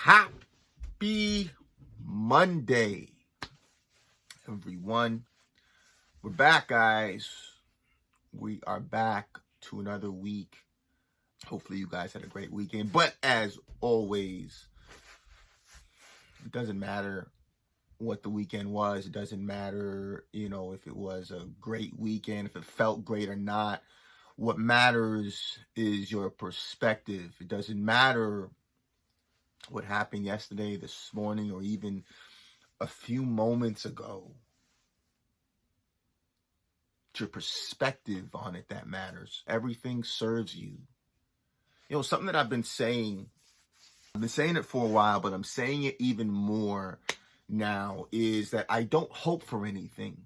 Happy Monday, everyone. We're back, guys. We are back to another week. Hopefully, you guys had a great weekend. But as always, it doesn't matter what the weekend was. It doesn't matter, if it was a great weekend, if it felt great or not. What matters is your perspective. It doesn't matter what happened yesterday, this morning, or even a few moments ago. It's your perspective on it that matters. Everything serves you. Something that I've been saying it for a while, but I'm saying it even more now, is that I don't hope for anything.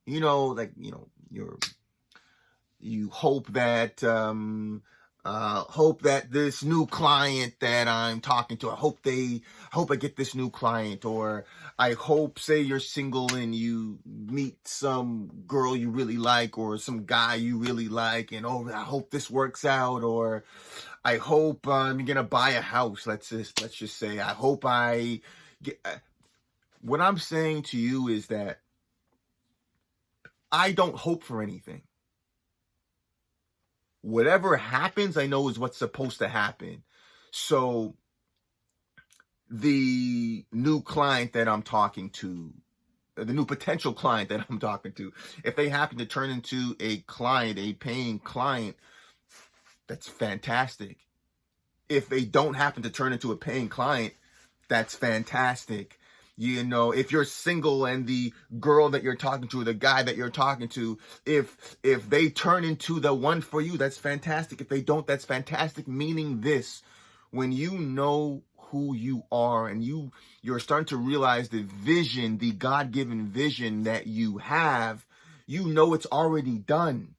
You hope that this new client that I'm talking to, I hope I get this new client, or I hope, say you're single and you meet some girl you really like, or some guy you really like, and I hope this works out, or I hope I'm gonna buy a house. Let's just say I hope I get. What I'm saying to you is that I don't hope for anything. Whatever happens, I know is what's supposed to happen. So the new client that I'm talking to, the new potential client that I'm talking to, if they happen to turn into a client, a paying client, that's fantastic. If they don't happen to turn into a paying client, that's fantastic. If you're single and the girl that you're talking to, the guy that you're talking to, if they turn into the one for you, that's fantastic. If they don't, that's fantastic. Meaning this, when you know who you are and you're starting to realize the vision, the God-given vision that you have, it's already done.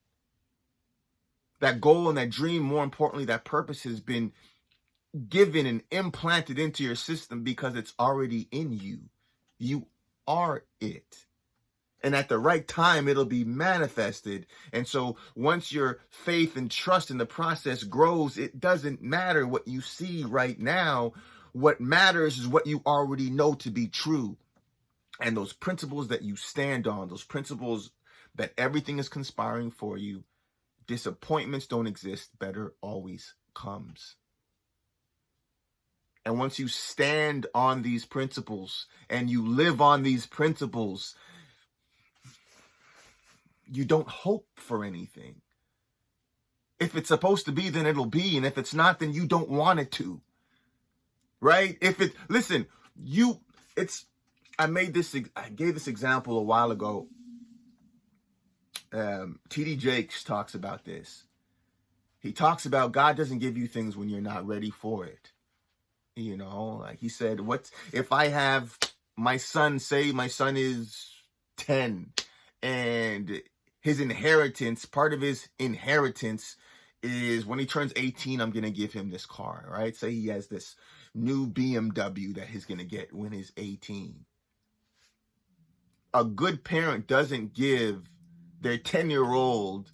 That goal and that dream, more importantly, that purpose has been given and implanted into your system because it's already in you. You are it. And at the right time, it'll be manifested. And so once your faith and trust in the process grows, it doesn't matter what you see right now. What matters is what you already know to be true. And those principles that you stand on, those principles that everything is conspiring for you, disappointments don't exist, better always comes. And once you stand on these principles and you live on these principles, you don't hope for anything. If it's supposed to be, then it'll be. And if it's not, then you don't want it to. Right? I gave this example a while ago. T.D. Jakes talks about this. He talks about God doesn't give you things when you're not ready for it. Like he said, what if I have my son, say my son is 10 and his inheritance, part of his inheritance is when he turns 18, I'm going to give him this car, right? Say he has this new BMW that he's going to get when he's 18. A good parent doesn't give their 10-year-old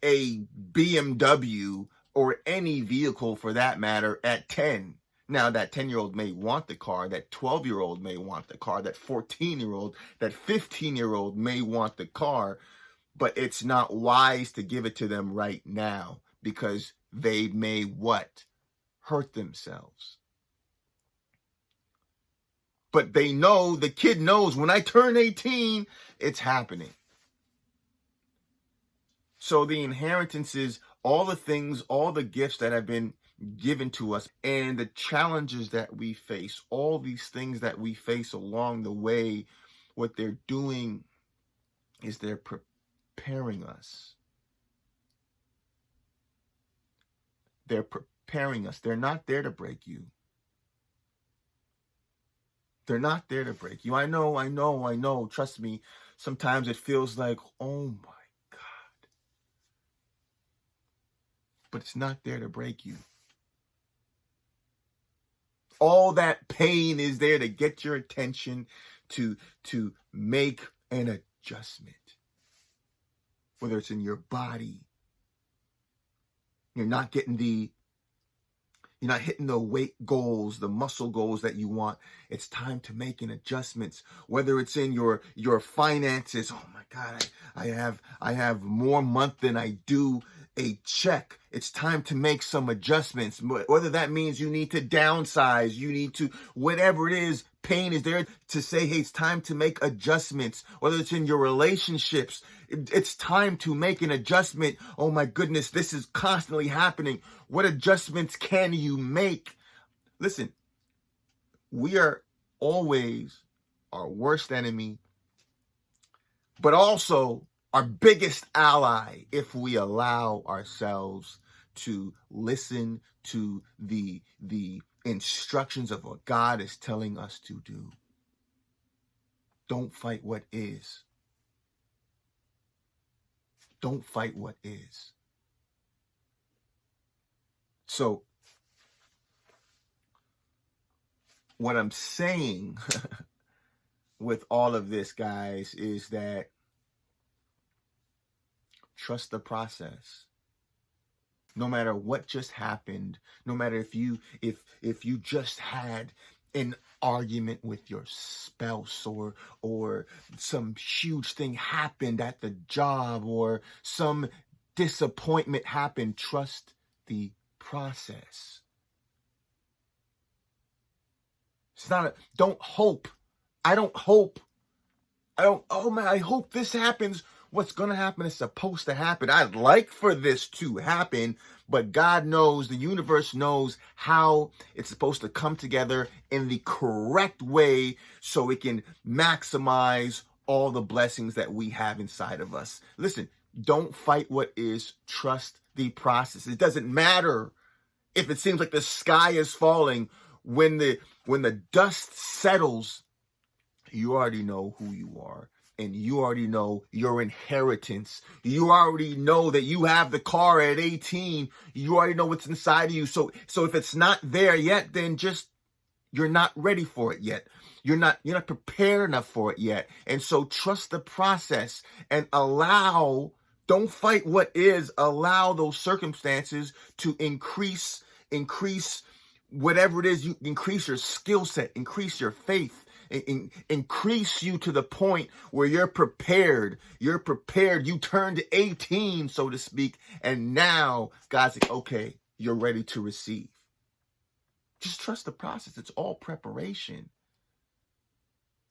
a BMW or any vehicle for that matter at 10. Now that 10-year-old may want the car, that 12-year-old may want the car, that 14-year-old, that 15-year-old may want the car, but it's not wise to give it to them right now because they may what? Hurt themselves. But the kid knows when I turn 18, it's happening. So the inheritance is all the things, all the gifts that have been given to us and the challenges that we face, all these things that we face along the way, what they're doing is they're preparing us. They're preparing us. They're not there to break you. They're not there to break you. I know. Trust me. Sometimes it feels like, oh my God. But it's not there to break you. All that pain is there to get your attention, to make an adjustment. Whether it's in your body, you're not getting the You're not hitting the weight goals, the muscle goals that you want. It's time to make an adjustments, whether it's in your finances. Oh my God, I have more month than I do a check. It's time to make some adjustments. Whether that means you need to downsize, you need to, whatever it is, pain is there to say, hey, it's time to make adjustments. Whether it's in your relationships, it's time to make an adjustment. Oh my goodness, this is constantly happening. What adjustments can you make? Listen, we are always our worst enemy, but also our biggest ally if we allow ourselves to listen to the instructions of what God is telling us to do. Don't fight what is. Don't fight what is. So, what I'm saying with all of this, guys, is that trust the process. No matter what just happened, no matter if you just had an argument with your spouse, or some huge thing happened at the job, or some disappointment happened, trust the process. It's not don't hope. I hope this happens. What's going to happen is supposed to happen. I'd like for this to happen, but God knows, the universe knows how it's supposed to come together in the correct way so it can maximize all the blessings that we have inside of us. Listen, don't fight what is. Trust the process. It doesn't matter if it seems like the sky is falling. When the dust settles, you already know who you are. And you already know your inheritance. You already know that you have the car at 18. You already know what's inside of you. So if it's not there yet, then just, you're not ready for it yet. You're not prepared enough for it yet. And so trust the process and don't fight what is, allow those circumstances to increase whatever it is. You increase your skill set, increase your faith. Increase you to the point where you're prepared. You turned 18, so to speak, and now God's like, okay, you're ready to receive. Just trust the process. It's all preparation.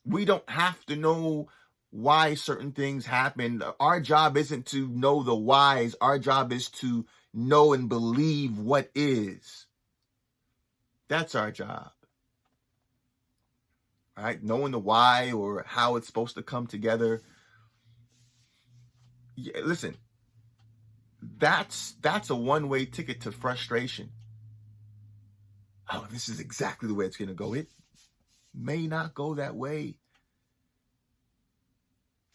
We don't have to know why certain things happen. Our job isn't to know the whys. Our job is to know and believe what is. That's our job. Right? Knowing the why or how it's supposed to come together. Yeah, listen, that's a one-way ticket to frustration. Oh, this is exactly the way it's going to go. It may not go that way.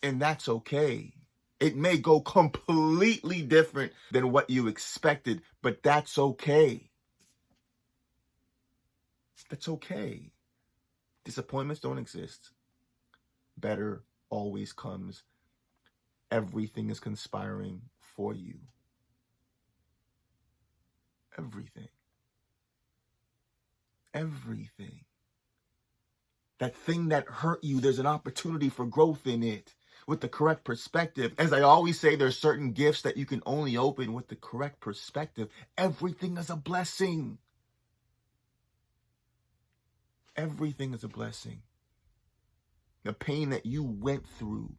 And that's okay. It may go completely different than what you expected, but that's okay. That's okay. Disappointments don't exist. Better always comes. Everything is conspiring for you. Everything. Everything. That thing that hurt you, there's an opportunity for growth in it with the correct perspective. As I always say, there's certain gifts that you can only open with the correct perspective. Everything is a blessing. Everything is a blessing. The pain that you went through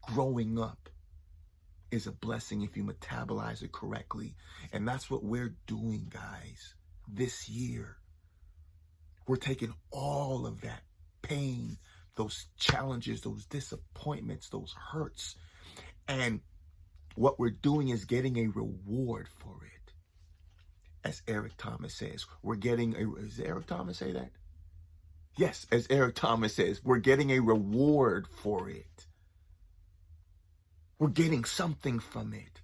growing up is a blessing if you metabolize it correctly. And that's what we're doing, guys, this year. We're taking all of that pain, those challenges, those disappointments, those hurts, and what we're doing is getting a reward for it. As Eric Thomas says, does Eric Thomas say that? Yes, as Eric Thomas says, we're getting a reward for it. We're getting something from it.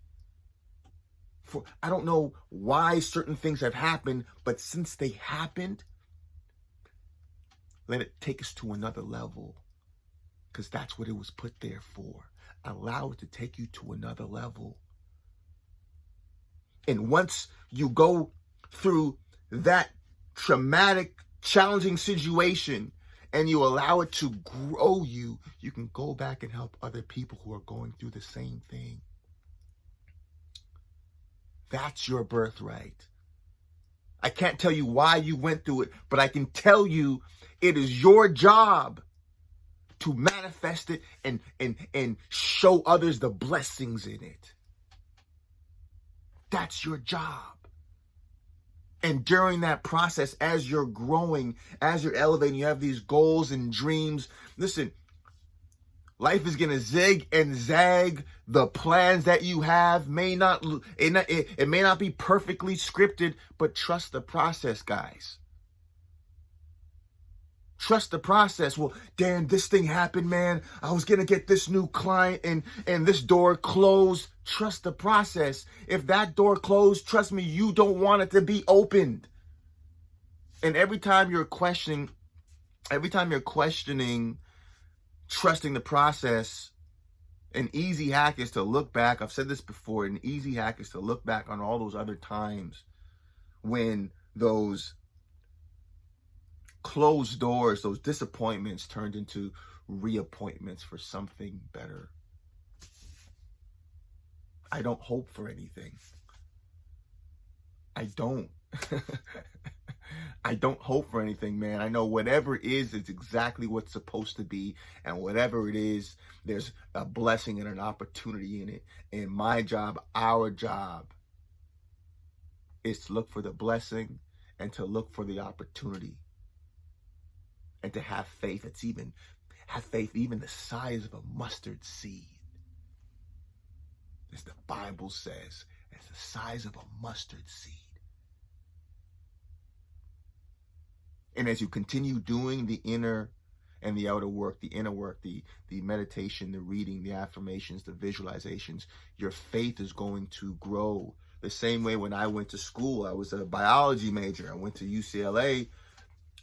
I don't know why certain things have happened, but since they happened, let it take us to another level, because that's what it was put there for. Allow it to take you to another level. And once you go through that traumatic, challenging situation, and you allow it to grow you, you can go back and help other people who are going through the same thing. That's your birthright. I can't tell you why you went through it, but I can tell you it is your job to manifest it and show others the blessings in it. That's your job. And during that process, as you're growing, as you're elevating, you have these goals and dreams. Listen, life is going to zig and zag. The plans that you have may not, it may not be perfectly scripted, but trust the process, guys. Trust the process. Well, Dan, this thing happened, man. I was going to get this new client and this door closed. Trust the process. If that door closed, trust me, you don't want it to be opened. And every time you're questioning, trusting the process, an easy hack is to look back. I've said this before. An easy hack is to look back on all those other times when those closed doors, those disappointments turned into reappointments for something better. I don't hope for anything. I don't. I don't hope for anything, man. I know whatever it is, it's exactly what's supposed to be. And whatever it is, there's a blessing and an opportunity in it. And my job, our job, is to look for the blessing and to look for the opportunity. And to have faith. Have faith even the size of a mustard seed. As the Bible says, as the size of a mustard seed. And as you continue doing the inner and the outer work, the inner work, the meditation, the reading, the affirmations, the visualizations, your faith is going to grow. The same way when I went to school, I was a biology major. I went to UCLA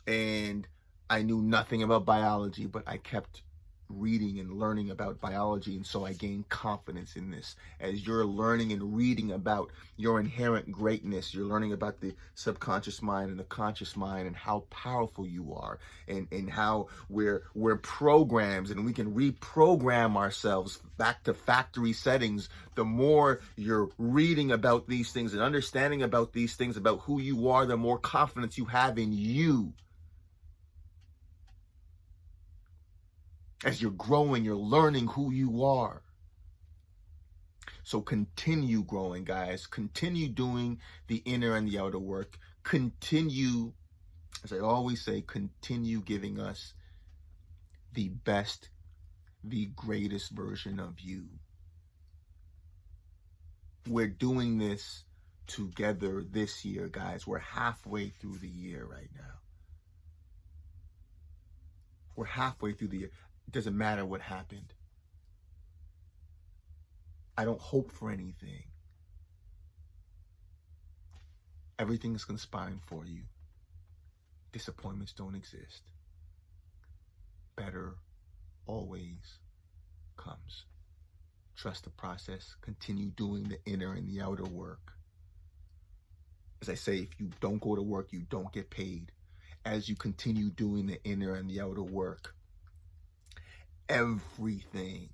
and I knew nothing about biology, but I kept reading and learning about biology, and so I gained confidence in this. As you're learning and reading about your inherent greatness, you're learning about the subconscious mind and the conscious mind and how powerful you are, and how we're programs and we can reprogram ourselves back to factory settings. The more you're reading about these things and understanding about these things, about who you are, the more confidence you have in you. As you're growing, you're learning who you are. So continue growing, guys. Continue doing the inner and the outer work. Continue, as I always say, continue giving us the best, the greatest version of you. We're doing this together this year, guys. We're halfway through the year right now. We're halfway through the year. It doesn't matter what happened. I don't hope for anything. Everything is conspiring for you. Disappointments don't exist. Better always comes. Trust the process. Continue doing the inner and the outer work. As I say, if you don't go to work, you don't get paid. As you continue doing the inner and the outer work, everything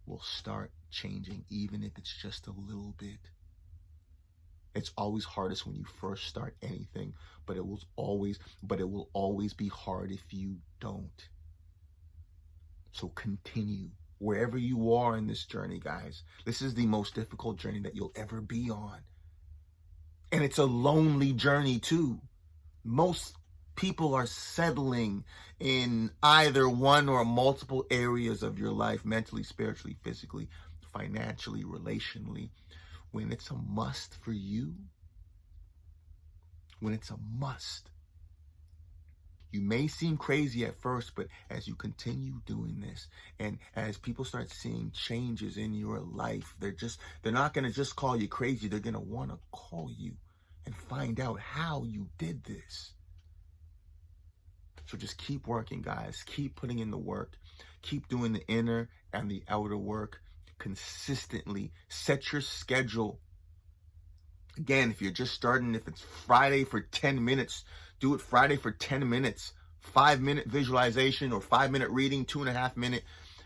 will start changing, even if it's just a little bit. It's always hardest when you first start anything, but it will always be hard if you don't. So continue wherever you are in this journey, guys. This is the most difficult journey that you'll ever be on. And it's a lonely journey too. Most people are settling in either one or multiple areas of your life, mentally, spiritually, physically, financially, relationally, when it's a must for you. When it's a must. You may seem crazy at first, but as you continue doing this, and as people start seeing changes in your life, they're not going to just call you crazy. They're going to want to call you and find out how you did this. So just keep working, guys. Keep putting in the work. Keep doing the inner and the outer work consistently. Set your schedule Again, if you're just starting, if it's Friday for 10 minutes, do it Friday for 10 minutes. 5-minute visualization or 5-minute reading, 2.5-minute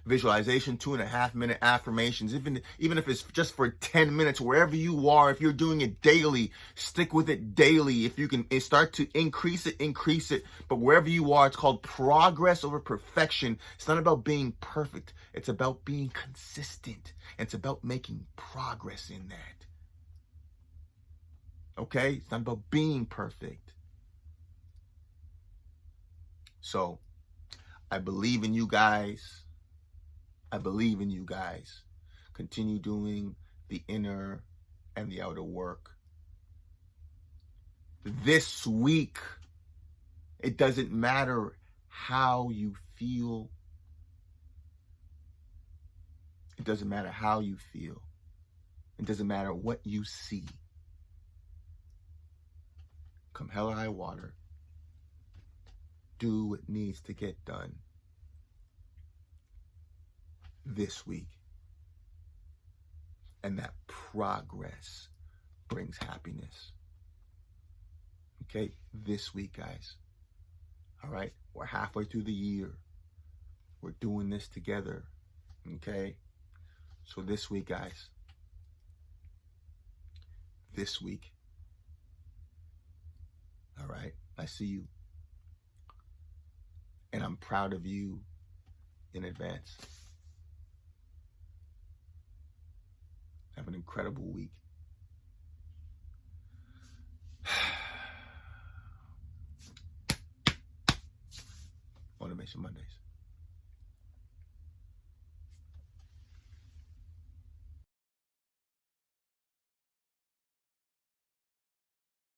visualization, 2.5-minute affirmations. Even if it's just for 10 minutes, wherever you are, if you're doing it daily, stick with it daily. If you can start to increase it. But wherever you are, it's called progress over perfection. It's not about being perfect. It's about being consistent. It's about making progress in that. Okay? It's not about being perfect. So, I believe in you guys. I believe in you guys. Continue doing the inner and the outer work. This week, it doesn't matter how you feel. It doesn't matter how you feel. It doesn't matter what you see. Come hell or high water, do what needs to get done this week. And that progress brings happiness. Okay, this week, guys. All right, we're halfway through the year. We're doing this together. Okay, so this week, guys. This week. All right, I see you. And I'm proud of you in advance. Have an incredible week. Motivation Mondays.